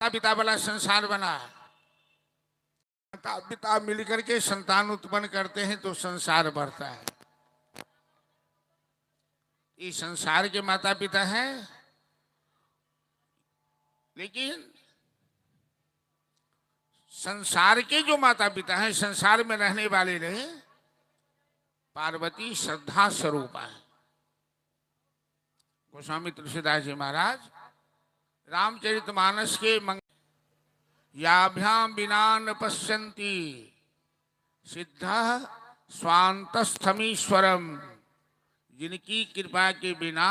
पिता वाला संसार बना। माता पिता मिलकर के संतान उत्पन्न करते हैं तो संसार बढ़ता है। ये संसार के माता पिता हैं, लेकिन संसार के जो माता पिता हैं, संसार में रहने वाले नहीं, पार्वती श्रद्धा स्वरूप है। गोस्वामी तुलसीदास जी महाराज रामचरितमानस के याभ्याम बिना न पश्यन्ति सिद्धः स्वान्तस्थमीश्वरम, जिनकी कृपा के बिना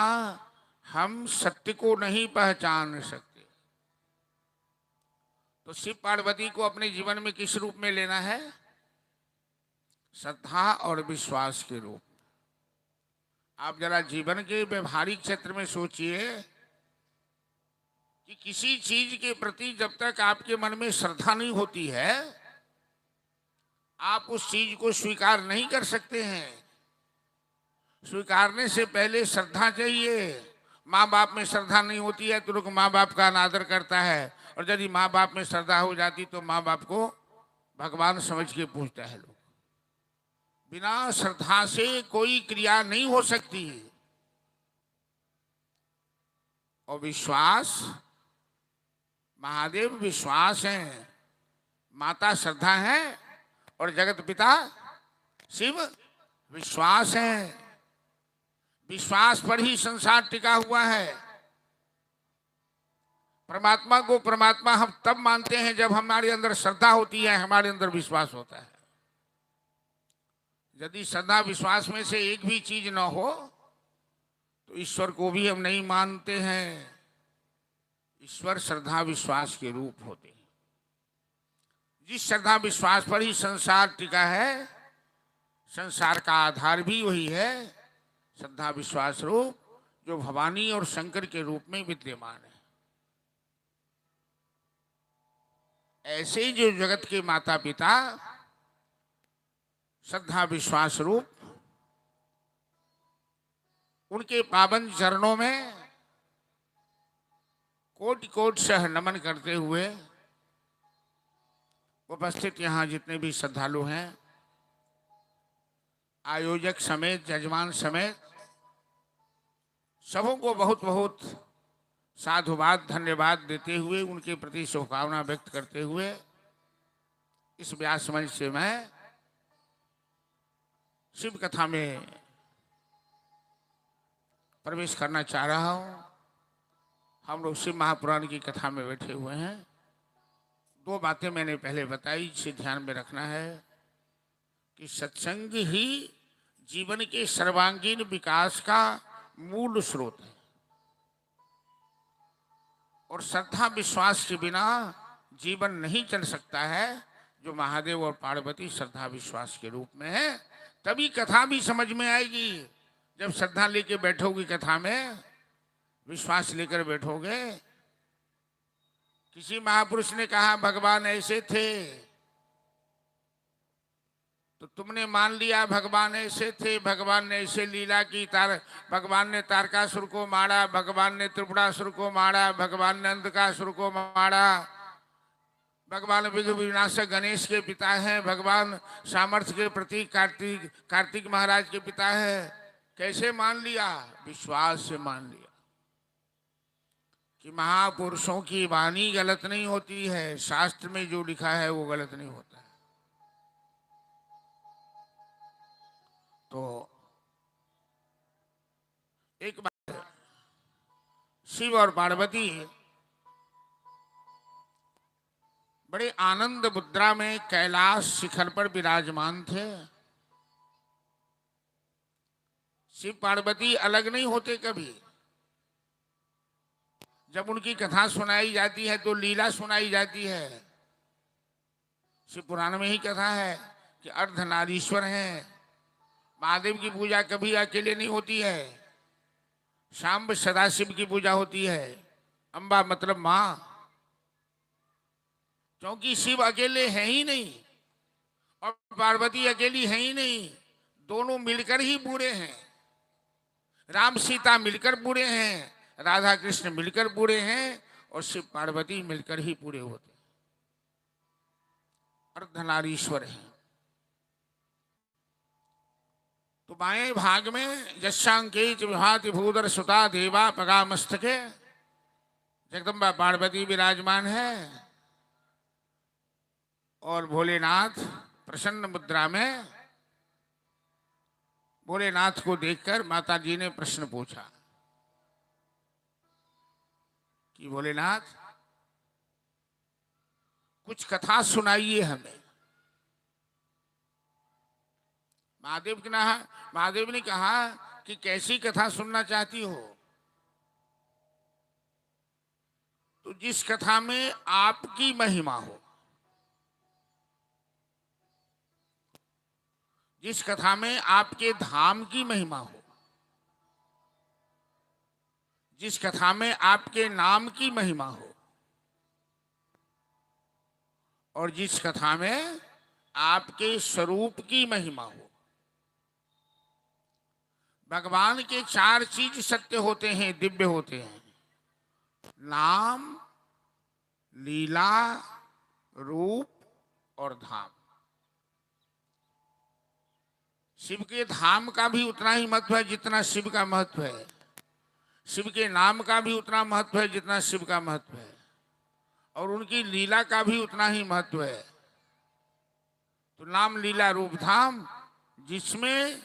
हम सत्य को नहीं पहचान सकते। तो शिव पार्वती को अपने जीवन में किस रूप में लेना है? श्रद्धा और विश्वास के रूप। आप जरा जीवन के व्यवहारिक क्षेत्र में सोचिए कि किसी चीज के प्रति जब तक आपके मन में श्रद्धा नहीं होती है, आप उस चीज को स्वीकार नहीं कर सकते हैं। स्वीकारने से पहले श्रद्धा चाहिए। माँ बाप में श्रद्धा नहीं होती है तो लोग माँ बाप का अनादर करता है, और यदि माँ बाप में श्रद्धा हो जाती तो माँ बाप को भगवान समझ के पूछता है लोग। बिना श्रद्धा से कोई क्रिया नहीं हो सकती। और विश्वास, महादेव विश्वास है, माता श्रद्धा है, और जगत पिता शिव विश्वास है। विश्वास पर ही संसार टिका हुआ है। परमात्मा को परमात्मा हम तब मानते हैं जब हमारे अंदर श्रद्धा होती है, हमारे अंदर विश्वास होता है। यदि श्रद्धा विश्वास में से एक भी चीज न हो तो ईश्वर को भी हम नहीं मानते हैं। ईश्वर श्रद्धा विश्वास के रूप होते हैं। जिस श्रद्धा विश्वास पर ही संसार टिका है, संसार का आधार भी वही है, श्रद्धा विश्वास रूप, जो भवानी और शंकर के रूप में विद्यमान है। ऐसे ही जो जगत के माता पिता श्रद्धा विश्वास रूप, उनके पावन चरणों में कोटि कोटि सह नमन करते हुए उपस्थित यहाँ जितने भी श्रद्धालु हैं, आयोजक समेत, जजमान समेत, सबों को बहुत बहुत साधुवाद, धन्यवाद देते हुए, उनके प्रति शुभकामना व्यक्त करते हुए इस व्यास मंच से मैं शिव कथा में प्रवेश करना चाह रहा हूं। हम लोग शिव महापुराण की कथा में बैठे हुए हैं। दो बातें मैंने पहले बताई, जिसे ध्यान में रखना है कि सत्संग ही जीवन के सर्वांगीण विकास का मूल स्रोत है, और श्रद्धा विश्वास के बिना जीवन नहीं चल सकता है। जो महादेव और पार्वती श्रद्धा विश्वास के रूप में है, तभी कथा भी समझ में आएगी। जब श्रद्धा लेके बैठोगी कथा में, विश्वास लेकर बैठोगे। किसी महापुरुष ने कहा भगवान ऐसे थे, तो तुमने मान लिया भगवान ऐसे थे, भगवान ने ऐसे लीला की, भगवान ने तारकासुर को मारा, भगवान ने त्रिपुरासुर को मारा, भगवान ने अंधकासुर को मारा, भगवान विघ्न विनाशक गणेश के पिता हैं, भगवान सामर्थ्य के प्रतीक कार्तिक महाराज के पिता हैं। कैसे मान लिया? विश्वास से मान लिया कि महापुरुषों की वाणी गलत नहीं होती है, शास्त्र में जो लिखा है वो गलत नहीं होता है। तो एक बार शिव और पार्वती बड़े आनंद मुद्रा में कैलाश शिखर पर विराजमान थे। शिव पार्वती अलग नहीं होते कभी। जब उनकी कथा सुनाई जाती है तो लीला सुनाई जाती है। शिव पुराण में ही कथा है कि अर्धनारीश्वर हैं। महादेव की पूजा कभी अकेले नहीं होती है। शांब सदाशिव की पूजा होती है। अम्बा मतलब माँ, क्योंकि शिव अकेले हैं ही नहीं और पार्वती अकेली है ही नहीं, दोनों मिलकर ही बूढ़े हैं। राम सीता मिलकर बूढ़े हैं, राधा कृष्ण मिलकर बूढ़े हैं, और शिव पार्वती मिलकर ही पूरे होते, अर्धनारीश्वर है। तो बाएं भाग में यशांके च विभाति भूधर सुता देवा पगा मस्तके, जगदम्बा पार्वती विराजमान है और भोलेनाथ प्रसन्न मुद्रा में। भोलेनाथ को देखकर माता जी ने प्रश्न पूछा कि भोलेनाथ कुछ कथा सुनाइए हमें। महादेव ने कहा कि कैसी कथा सुनना चाहती हो? तो जिस कथा में आपकी महिमा हो, जिस कथा में आपके धाम की महिमा हो, जिस कथा में आपके नाम की महिमा हो, और जिस कथा में आपके स्वरूप की महिमा हो। भगवान के 4 चीज सत्य होते हैं, दिव्य होते हैं: नाम, लीला, रूप और धाम। शिव के धाम का भी उतना ही महत्व है जितना शिव का महत्व है। शिव के नाम का भी उतना महत्व है जितना शिव का महत्व है, और उनकी लीला का भी उतना ही महत्व है। तो नाम, लीला, रूप, धाम, जिसमें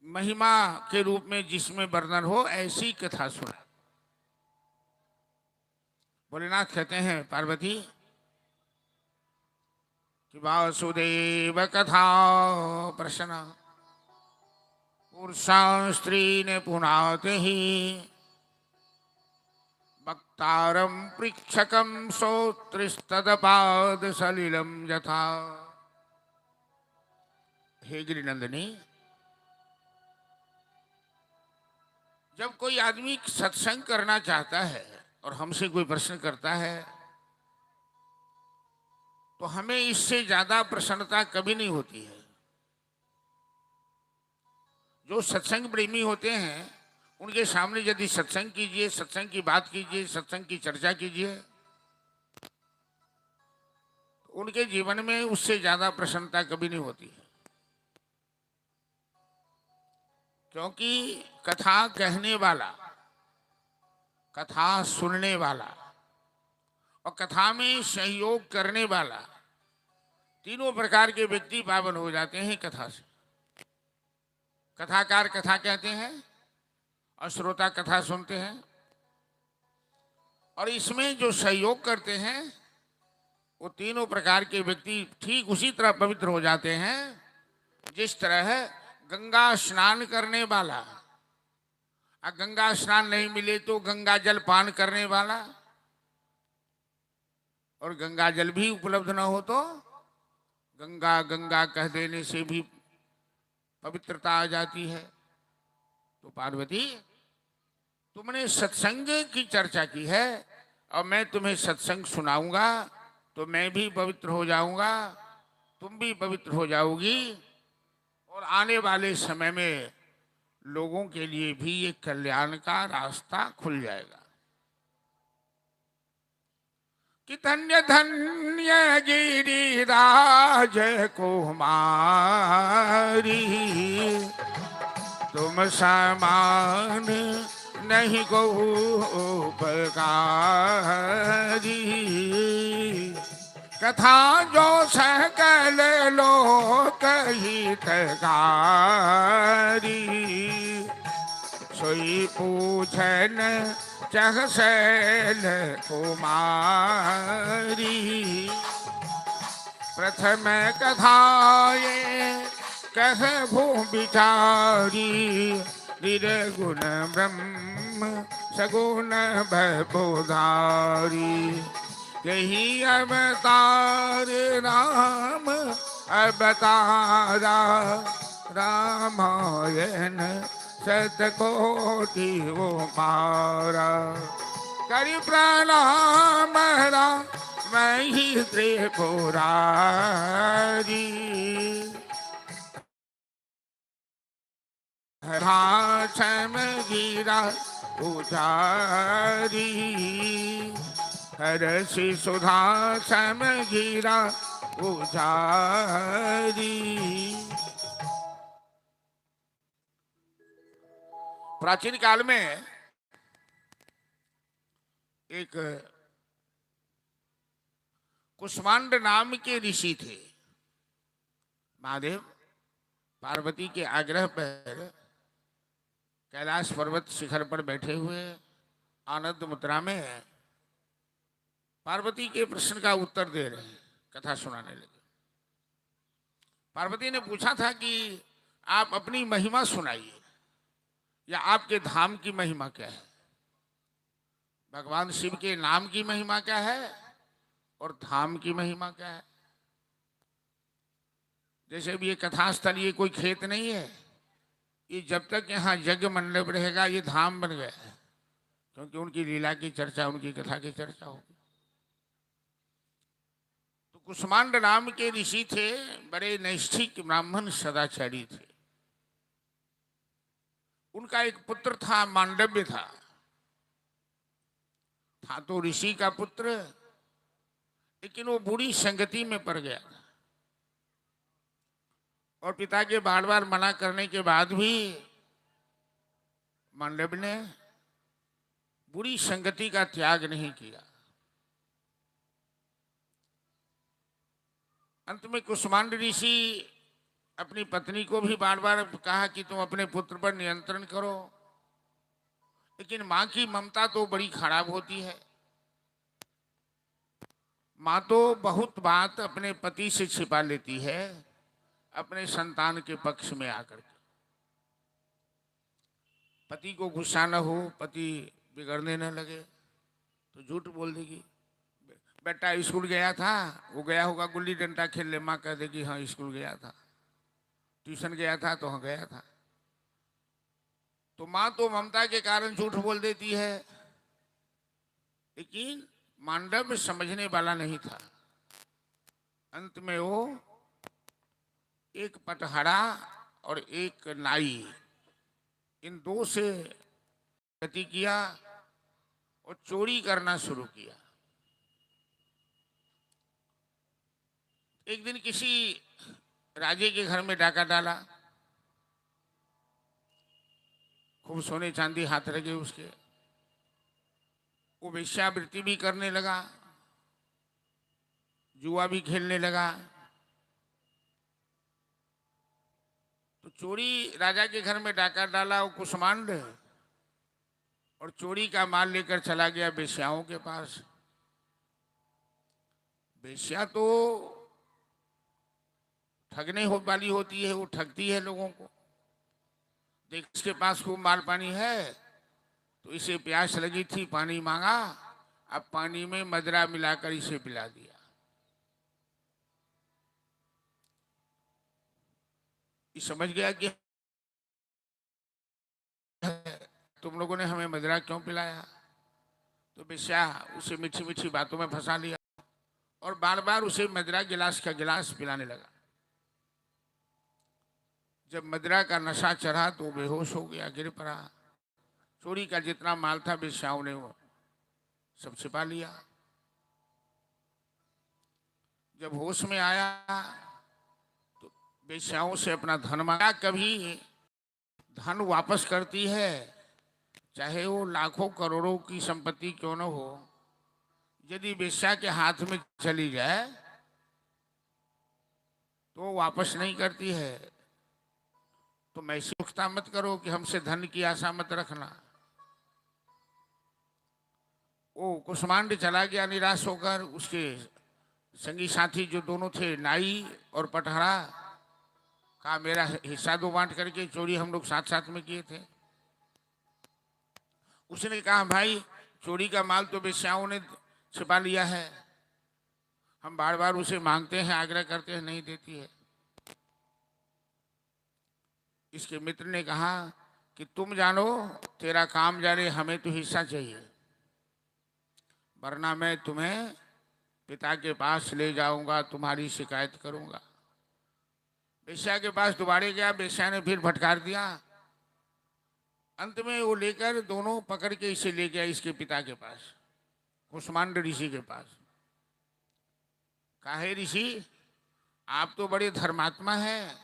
महिमा के रूप में जिसमें वर्णन हो, ऐसी कथा सुना। भोलेनाथ कहते हैं पार्वती कि वासुदेव कथा प्रश्न पुरुषा स्त्री ने पुनाते ही वक्तारम पृक्षकम श्रोत्रिस्तदपाद सलिलम यथा। हे गिरिनंदिनी, जब कोई आदमी सत्संग करना चाहता है और हमसे कोई प्रश्न करता है, तो हमें इससे ज्यादा प्रसन्नता कभी नहीं होती है। जो सत्संग प्रेमी होते हैं उनके सामने यदि सत्संग कीजिए, सत्संग की बात कीजिए, सत्संग की चर्चा कीजिए, तो उनके जीवन में उससे ज्यादा प्रसन्नता कभी नहीं होती है। क्योंकि कथा कहने वाला, कथा सुनने वाला और कथा में सहयोग करने वाला, तीनों प्रकार के व्यक्ति पावन हो जाते हैं कथा से। कथाकार कथा कहते हैं और श्रोता कथा सुनते हैं, और इसमें जो सहयोग करते हैं वो तीनों प्रकार के व्यक्ति ठीक उसी तरह पवित्र हो जाते हैं जिस तरह गंगा स्नान करने वाला, गंगा स्नान नहीं मिले तो गंगा जल पान करने वाला, और गंगा जल भी उपलब्ध न हो तो गंगा गंगा कह देने से भी पवित्रता आ जाती है। तो पार्वती, तुमने सत्संग की चर्चा की है और मैं तुम्हें सत्संग सुनाऊंगा तो मैं भी पवित्र हो जाऊंगा, तुम भी पवित्र हो जाओगी, और आने वाले समय में लोगों के लिए भी एक कल्याण का रास्ता खुल जाएगा। कि धन्य धन्य गिरिराज कुमारी, तुम समान नहीं को उपकारी। कथा जो सकल लोक हितकारी, सोई पूछन चह शैल कुमारी। प्रथम कथाए कह भू विचारी, निर्गुण ब्रह्म सगुण भवोधारी। यही अवतार राम अवतारा, रामायण शतकोटि वो मारा। करि प्रणाम राम मही त्रिपुरारी। भाषम गिरा उधारी हरसि सुधा समघिरा उधारी। प्राचीन काल में एक कुष्मांड नाम के ऋषि थे। महादेव पार्वती के आग्रह पर कैलाश पर्वत शिखर पर बैठे हुए आनंद मुद्रा में पार्वती के प्रश्न का उत्तर दे रहे हैं, कथा सुनाने लगे। पार्वती ने पूछा था कि आप अपनी महिमा सुनाइए, या आपके धाम की महिमा क्या है, भगवान शिव के नाम की महिमा क्या है और धाम की महिमा क्या है। जैसे भी ये कथास्थल ये कोई खेत नहीं है, ये जब तक यहाँ यज्ञ मंडप रहेगा ये धाम बन गया है, क्योंकि उनकी लीला की चर्चा, उनकी कथा की चर्चा होगी। तो कुष्मांड नाम के ऋषि थे, बड़े नैष्ठिक ब्राह्मण सदाचारी थे। उनका एक पुत्र था, मांडव्य था तो ऋषि का पुत्र, लेकिन वो बुरी संगति में पड़ गया और पिता के बार बार मना करने के बाद भी मांडव ने बुरी संगति का त्याग नहीं किया। अंत में कुष्मांड ऋषि अपनी पत्नी को भी बार बार कहा कि तुम अपने पुत्र पर नियंत्रण करो, लेकिन मां की ममता तो बड़ी खराब होती है। मां तो बहुत बात अपने पति से छिपा लेती है, अपने संतान के पक्ष में आकर के। पति को गुस्सा न हो, पति बिगड़ने न लगे तो झूठ बोल देगी। बेटा स्कूल गया था, वो गया होगा गुल्ली डंडा खेलने, माँ कह देगी हाँ स्कूल गया था। ट्यूशन गया था तो हाँ गया था। तो माँ तो ममता के कारण झूठ बोल देती है, लेकिन मांडव समझने वाला नहीं था। अंत में वो एक पटहरा और एक नाई, इन दो से गति किया और चोरी करना शुरू किया। एक दिन किसी राजे के घर में डाका डाला, खूब सोने चांदी हाथ लगे उसके। वो वेश्यावृत्ति भी करने लगा, जुआ भी खेलने लगा। तो चोरी राजा के घर में डाका डाला वो कुष्मांड, और चोरी का माल लेकर चला गया वेश्याओं के पास। वेश्या तो ठगने वाली होती है, वो ठगती है लोगों को। देख इसके पास खूब माल पानी है, तो इसे प्यास लगी थी, पानी मांगा, अब पानी में मदरा मिलाकर इसे पिला दिया। ये समझ गया कि तुम लोगों ने हमें मदरा क्यों पिलाया। तो बेश्या उसे मीठी मीठी बातों में फंसा लिया और बार बार उसे मदरा गिलास का गिलास पिलाने लगा। जब मदरा का नशा चढ़ा तो बेहोश हो गया, गिर पड़ा। चोरी का जितना माल था बेश्याओं ने वो सब छिपा लिया। जब होश में आया तो बेश्याओं से अपना धन मांगा। कभी धन वापस करती है, चाहे वो लाखों करोड़ों की संपत्ति क्यों न हो, यदि बेश्या के हाथ में चली जाए तो वापस नहीं करती है। तो मैं सुखता मत करो कि हमसे धन की आशा मत रखना। वो कुष्मांड चला गया निराश होकर। उसके संगी साथी जो दोनों थे, नाई और पटहरा, कहा मेरा हिस्सा दो, बांट करके, चोरी हम लोग साथ साथ में किए थे। उसने कहा भाई चोरी का माल तो बेश्याओं ने छिपा लिया है, हम बार बार उसे मांगते हैं, आग्रह करते हैं, नहीं देती है। इसके मित्र ने कहा कि तुम जानो तेरा काम जाने, हमें तो हिस्सा चाहिए, वरना मैं तुम्हें पिता के पास ले जाऊंगा, तुम्हारी शिकायत करूंगा। बेश्या के पास दोबारे गया, बेश्या ने फिर फटकार दिया, अंत में वो लेकर दोनों पकड़ के इसे ले गया इसके पिता के पास, कुष्मांड ऋषि के पास। काहे ऋषि, आप तो बड़े धर्मात्मा हैं,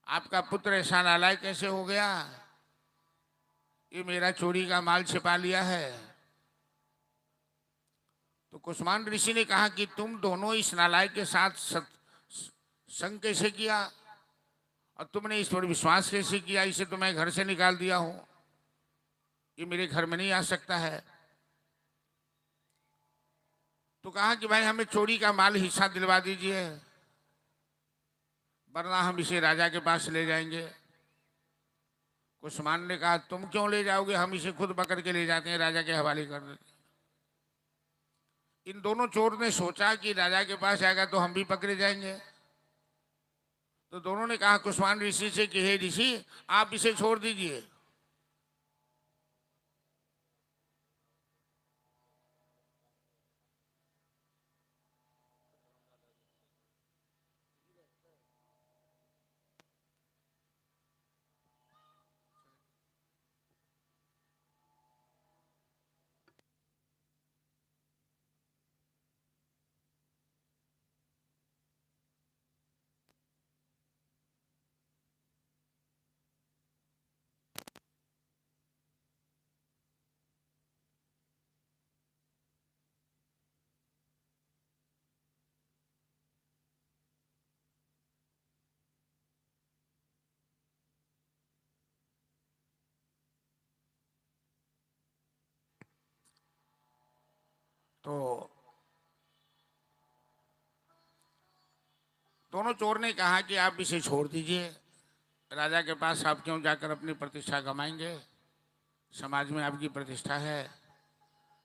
आपका पुत्र ऐसा नालायक कैसे हो गया, ये मेरा चोरी का माल छिपा लिया है। तो कुष्मांड ऋषि ने कहा कि तुम दोनों इस नालायक के साथ संग कैसे किया, और तुमने इस पर विश्वास कैसे किया, इसे तो मैं घर से निकाल दिया हूं, ये मेरे घर में नहीं आ सकता है। तो कहा कि भाई हमें चोरी का माल हिस्सा दिलवा दीजिए, वरना हम इसे राजा के पास ले जाएंगे। कुष्मांड ने कहा तुम क्यों ले जाओगे, हम इसे खुद पकड़ के ले जाते हैं, राजा के हवाले कर देते हैं। इन दोनों चोर ने सोचा कि राजा के पास आएगा तो हम भी पकड़े जाएंगे। तो दोनों ने कहा कुष्मांड ऋषि से कि हे ऋषि, आप इसे छोड़ दीजिए। तो दोनों चोर ने कहा कि आप इसे छोड़ दीजिए, राजा के पास आप क्यों जाकर अपनी प्रतिष्ठा गमाएंगे, समाज में आपकी प्रतिष्ठा है,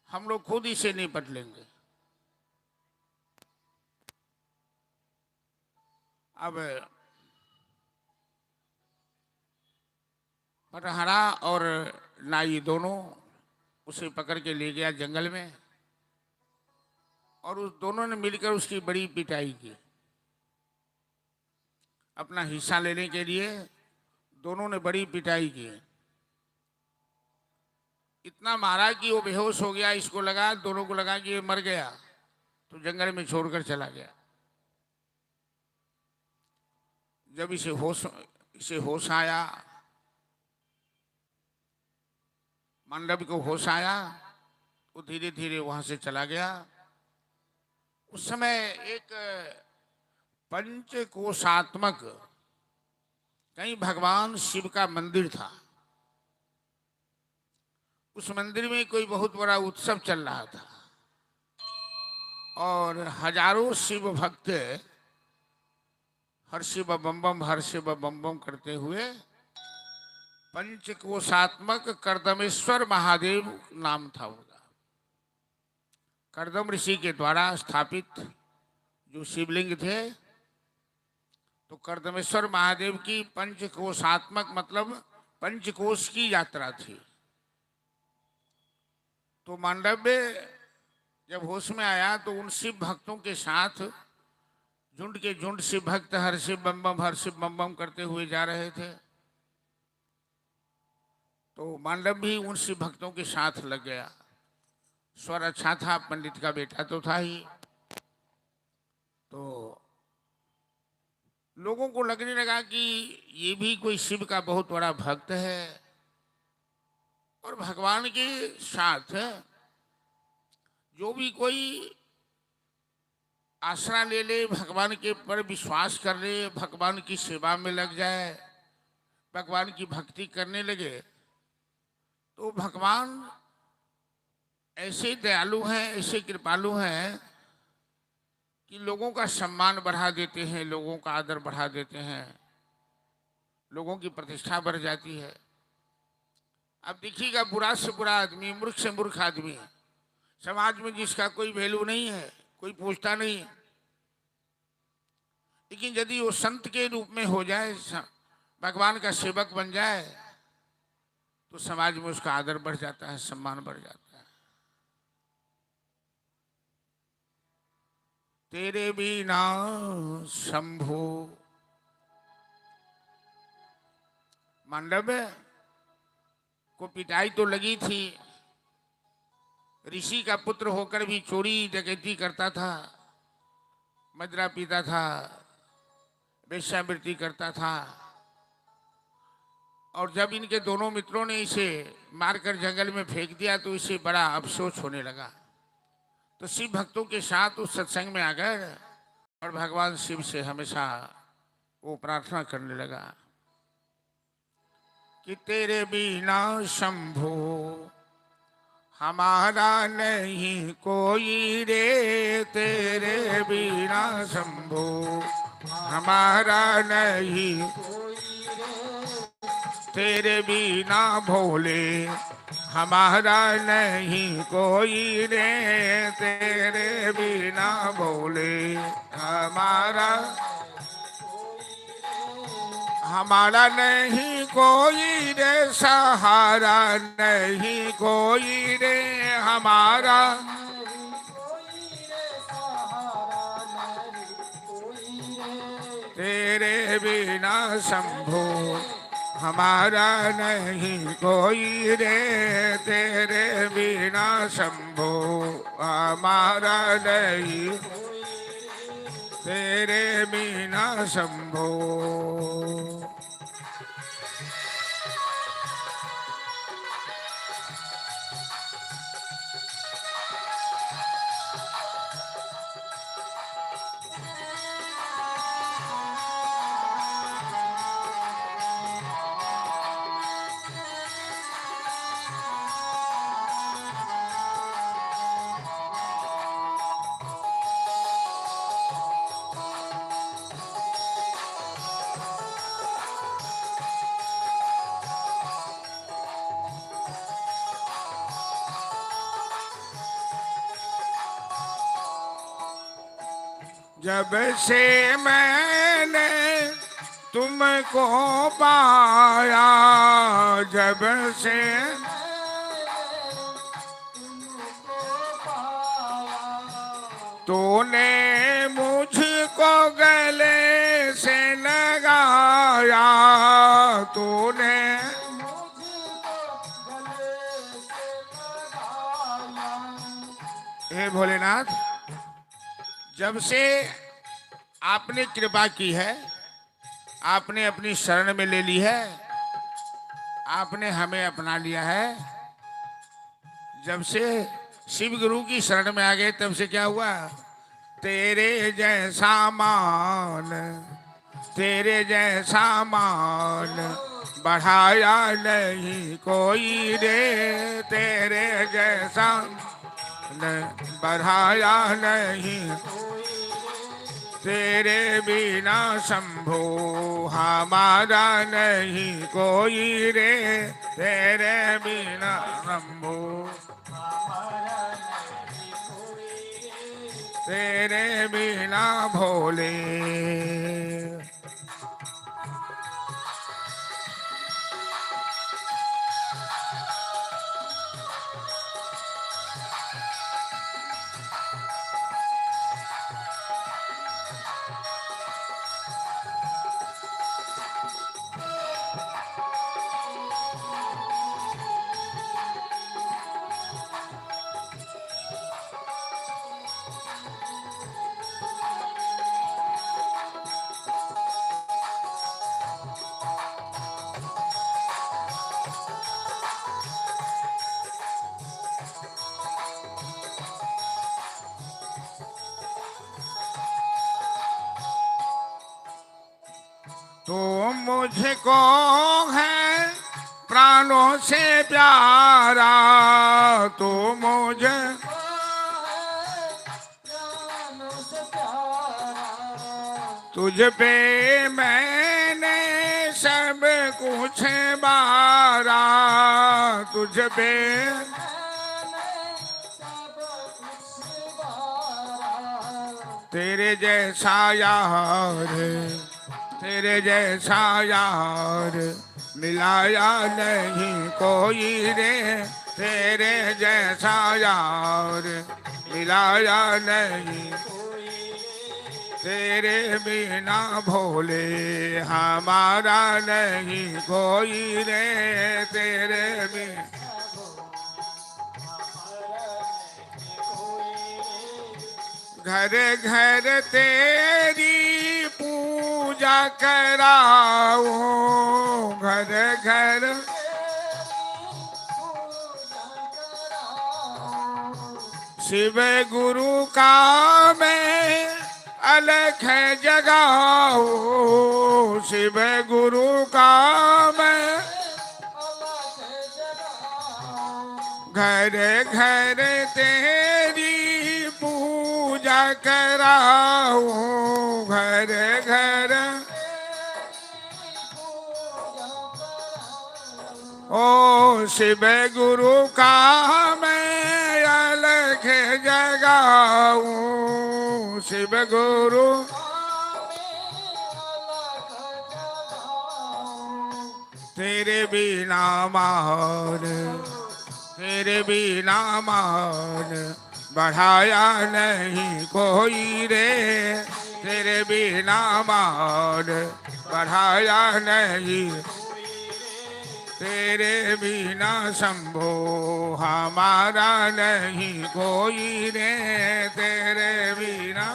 हम लोग खुद इसे निपट लेंगे। अब पटहरा और नाई दोनों उसे पकड़ के ले गया जंगल में, और उस दोनों ने मिलकर उसकी बड़ी पिटाई की। अपना हिस्सा लेने के लिए दोनों ने बड़ी पिटाई की, इतना मारा कि वो बेहोश हो गया। इसको लगा, दोनों को लगा कि ये मर गया, तो जंगल में छोड़कर चला गया। जब इसे होश आया, मंडप को होश आया, वो धीरे धीरे वहां से चला गया। उस समय एक पंचकोशात्मक कहीं भगवान शिव का मंदिर था। उस मंदिर में कोई बहुत बड़ा उत्सव चल रहा था, और हजारों शिव भक्त हर शिव बम बम हर शिव बम बम करते हुए पंचकोशात्मक कर्दमेश्वर महादेव नाम था उनका। कर्दम ऋषि के द्वारा स्थापित जो शिवलिंग थे, तो कर्दमेश्वर महादेव की पंचकोशात्मक मतलब पंचकोश की यात्रा थी। तो मांडव्य जब होश में आया तो उन शिव भक्तों के साथ झुंड के झुंड शिव भक्त हर शिव बम बम हर शिव बम बम करते हुए जा रहे थे। तो मांडव भी उन शिव भक्तों के साथ लग गया। स्वर अच्छा था, पंडित का बेटा तो था ही। तो लोगों को लगने लगा कि ये भी कोई शिव का बहुत बड़ा भक्त है, और भगवान के साथ जो भी कोई आसरा ले ले, भगवान के पर विश्वास कर ले, भगवान की सेवा में लग जाए, भगवान की भक्ति करने लगे, तो भगवान ऐसे दयालु हैं, ऐसे कृपालु हैं कि लोगों का सम्मान बढ़ा देते हैं, लोगों का आदर बढ़ा देते हैं, लोगों की प्रतिष्ठा बढ़ जाती है। अब देखिएगा, बुरा से बुरा आदमी, मूर्ख से मूर्ख आदमी, समाज में जिसका कोई वैल्यू नहीं है, कोई पूछता नहीं है, लेकिन यदि वो संत के रूप में हो जाए, भगवान का सेवक बन जाए, तो समाज में उसका आदर बढ़ जाता है, सम्मान बढ़ जाता है। तेरे बिना शंभो, मांडव्य को पिटाई तो लगी थी, ऋषि का पुत्र होकर भी चोरी डकैती करता था, मदिरा पीता था, वेश्यावृत्ति करता था। और जब इनके दोनों मित्रों ने इसे मारकर जंगल में फेंक दिया तो इसे बड़ा अफसोस होने लगा। तो शिव भक्तों के साथ उस सत्संग में आकर और भगवान शिव से हमेशा वो प्रार्थना करने लगा कि तेरे बिना शंभो हमारा नहीं कोई रे, तेरे बिना शंभो हमारा नहीं, तेरे बिना भोले हमारा नहीं कोई रे, तेरे बिना भोले हमारा नहीं कोई रे, सहारा नहीं कोई रे हमारा, तेरे बिना शंभो हमारा नहीं कोई रे, तेरे बिना शंभो हमारा नहीं, तेरे बिना शंभो। जब से मैंने तुमको पाया, जब से तूने मुझको गले से लगाया, तूने हे भोलेनाथ, जब से आपने कृपा की है, आपने अपनी शरण में ले ली है, आपने हमें अपना लिया है, जब से शिव गुरु की शरण में आ गए तब से क्या हुआ, तेरे जैसा मान, तेरे जैसा मान बढ़ाया नहीं कोई रे, तेरे जैसा बढ़ाया नहीं, तेरे बिना शंभो हमारा नहीं कोई रे, तेरे बिना शंभो तेरे बिना भोले। तो मुझको है प्राणों से प्यारा, तो मुझे तुझ पे मैंने सब कुछ बारा, तुझ पे तेरे जैसा यार, तेरे जैसा यार मिलाया नहीं कोई रे, तेरे जैसा यार मिलाया नहीं, तेरे बिना भोले हमारा नहीं कोई रे, तेरे बिना घर घर तेरी पूजा कराओ, घर घर शिव गुरु का मैं अलख जगाओ, शिव गुरु का मैं घर घर तेरी पूजा कराओ, घर घर ओ शिव गुरु का मैं अलख जगाऊं, शिव गुरु तेरे बिना मान, तेरे बिना मान बढ़ाया नहीं कोई रे, तेरे बिना मान बढ़ाया नहीं, तेरे बिना शंभो हमारा नहीं कोई रे, तेरे बिना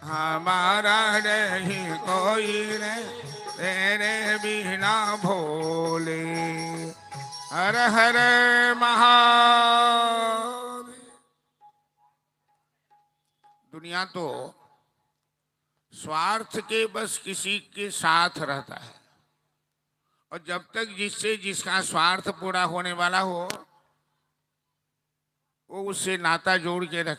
हमारा नहीं कोई रे, तेरे बिना भोले। हर हर महादेव। दुनिया तो स्वार्थ के बस किसी के साथ रहता है, और जब तक जिससे जिसका स्वार्थ पूरा होने वाला हो वो उससे नाता जोड़ के रख